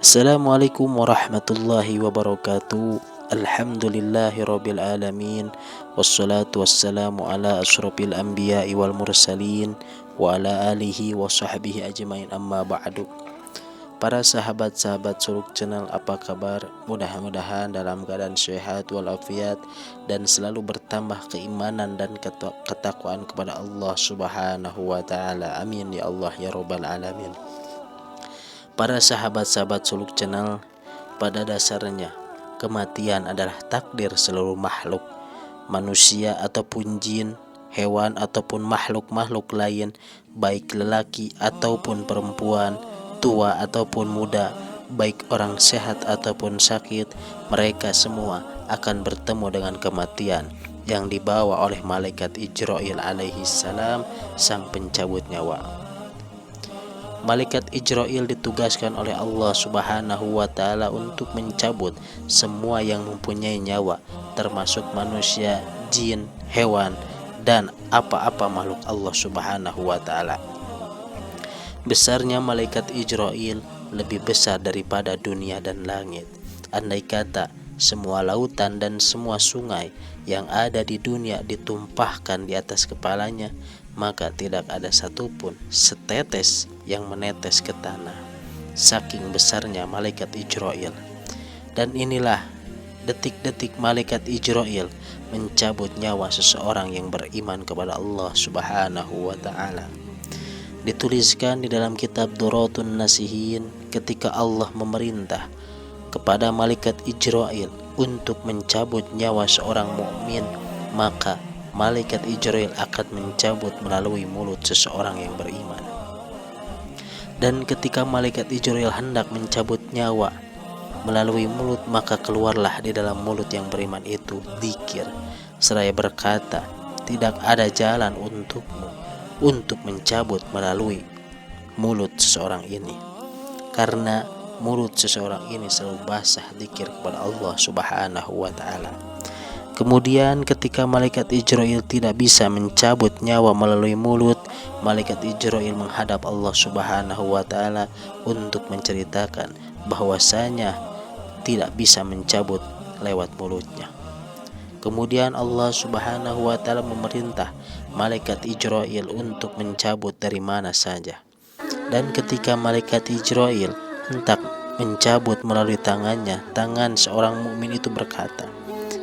Assalamualaikum warahmatullahi wabarakatuh. Alhamdulillahi rabbil alamin. Wassalatu wassalamu ala asyrafil anbiya'i wal mursalin wa ala alihi wa sahbihi ajmain, amma ba'du. Para sahabat-sahabat Suluk Channel, apa kabar? Mudah-mudahan dalam keadaan sehat walafiat dan selalu bertambah keimanan dan ketakwaan kepada Allah Subhanahu wa taala. Amin ya Allah ya rabbal alamin. Para sahabat-sahabat Suluk Channel, pada dasarnya kematian adalah takdir seluruh makhluk, manusia ataupun jin, hewan ataupun makhluk-makhluk lain, baik lelaki ataupun perempuan, tua ataupun muda, baik orang sehat ataupun sakit, mereka semua akan bertemu dengan kematian yang dibawa oleh malaikat Ijrail alaihi salam, sang pencabut nyawa. Malaikat Ijrail ditugaskan oleh Allah Subhanahu wa taala untuk mencabut semua yang mempunyai nyawa, termasuk manusia, jin, hewan, dan apa-apa makhluk Allah Subhanahu wa taala. Besarnya malaikat Ijrail lebih besar daripada dunia dan langit. Andai kata semua lautan dan semua sungai yang ada di dunia ditumpahkan di atas kepalanya, maka tidak ada satupun setetes yang menetes ke tanah. Saking besarnya malaikat Ijrail. Dan inilah detik-detik malaikat Ijrail mencabut nyawa seseorang yang beriman kepada Allah Subhanahu wa taala. Dituliskan di dalam kitab Duratun Nasihin, ketika Allah memerintah kepada malaikat Ijrail untuk mencabut nyawa seorang mukmin, maka malaikat Ijrail akan mencabut melalui mulut seseorang yang beriman. Dan ketika malaikat Ijrail hendak mencabut nyawa melalui mulut, maka keluarlah di dalam mulut yang beriman itu dzikir, seraya berkata, tidak ada jalan untukmu untuk mencabut melalui mulut seseorang ini, karena mulut seseorang ini selalu basah dzikir kepada Allah Subhanahu wa taala. Kemudian ketika malaikat Ijrail tidak bisa mencabut nyawa melalui mulut, malaikat Ijrail menghadap Allah Subhanahu wa taala untuk menceritakan bahwasanya tidak bisa mencabut lewat mulutnya. Kemudian Allah Subhanahu wa taala memerintah malaikat Ijrail untuk mencabut dari mana saja. Dan ketika malaikat Ijrail hendak mencabut melalui tangannya, tangan seorang mukmin itu berkata,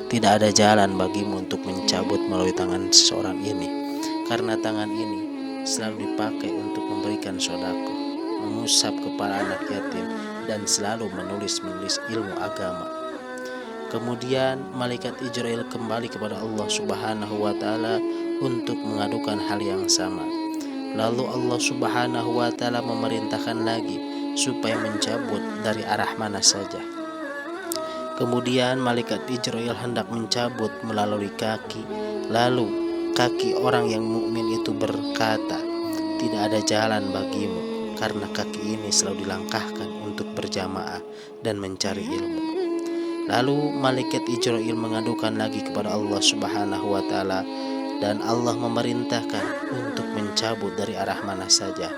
tidak ada jalan bagimu untuk mencabut melalui tangan seseorang ini, karena tangan ini selalu dipakai untuk memberikan sedekah, mengusap kepala anak yatim, dan selalu menulis ilmu agama. Kemudian malaikat Ijrail kembali kepada Allah Subhanahu wa taala untuk mengadukan hal yang sama. Lalu Allah Subhanahu wa taala memerintahkan lagi supaya mencabut dari arah mana saja. Kemudian malaikat Ijrail hendak mencabut melalui kaki. Lalu kaki orang yang mukmin itu berkata, tidak ada jalan bagimu, karena kaki ini selalu dilangkahkan untuk berjamaah dan mencari ilmu. Lalu malaikat Ijrail mengadukan lagi kepada Allah Subhanahu wa taala, dan Allah memerintahkan untuk mencabut dari arah mana saja.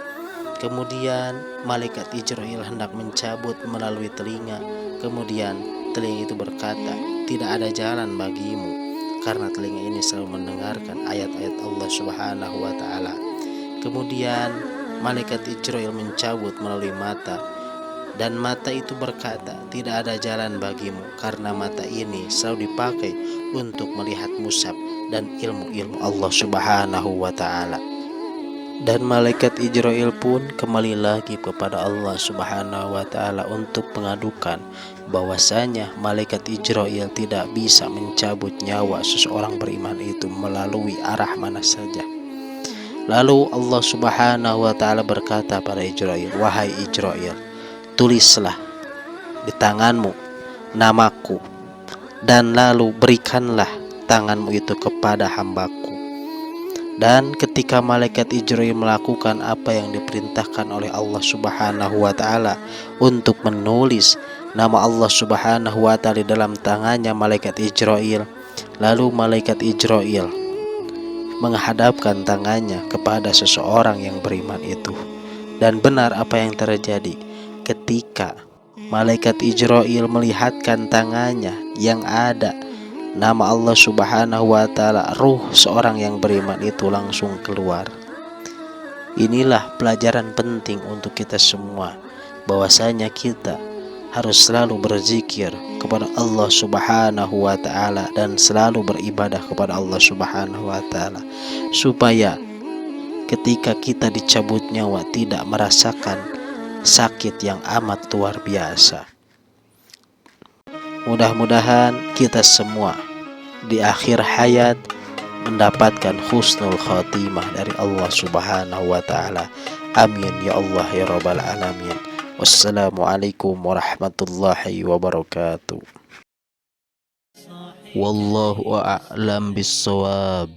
Kemudian malaikat Ijrail hendak mencabut melalui telinga. Kemudian telinga itu berkata, tidak ada jalan bagimu, karena telinga ini selalu mendengarkan ayat-ayat Allah Subhanahu wa taala. Kemudian malaikat Ijrail mencabut melalui mata, dan mata itu berkata, tidak ada jalan bagimu, karena mata ini selalu dipakai untuk melihat mushaf dan ilmu-ilmu Allah Subhanahu wa taala. Dan malaikat Ijrail pun kembali lagi kepada Allah Subhanahu wa taala untuk mengadukan bahwasanya malaikat Ijrail tidak bisa mencabut nyawa seseorang beriman itu melalui arah mana saja. Lalu Allah Subhanahu wa taala berkata pada Ijrail, wahai Ijrail, tulislah di tanganmu namaku, dan lalu berikanlah tanganmu itu kepada hambaku. Dan ketika malaikat Ijrail melakukan apa yang diperintahkan oleh Allah Subhanahu wa taala untuk menulis nama Allah Subhanahu wa taala di dalam tangannya malaikat Ijrail, lalu malaikat Ijrail menghadapkan tangannya kepada seseorang yang beriman itu. Dan benar apa yang terjadi ketika Malaikat Ijrail melihatkan tangannya yang ada nama Allah Subhanahu wa Ta'ala, ruh seorang yang beriman itu langsung keluar. Inilah pelajaran penting untuk kita semua, bahwasanya kita harus selalu berzikir kepada Allah Subhanahu wa Ta'ala dan selalu beribadah kepada Allah Subhanahu wa Ta'ala, supaya ketika kita dicabut nyawa tidak merasakan sakit yang amat luar biasa. Mudah-mudahan kita semua di akhir hayat mendapatkan husnul khatimah dari Allah Subhanahu wa Ta'ala. Amin ya Allah ya Rabbal alamin. Wassalamualaikum warahmatullahi wabarakatuh. Wallahu a'lam bissawab.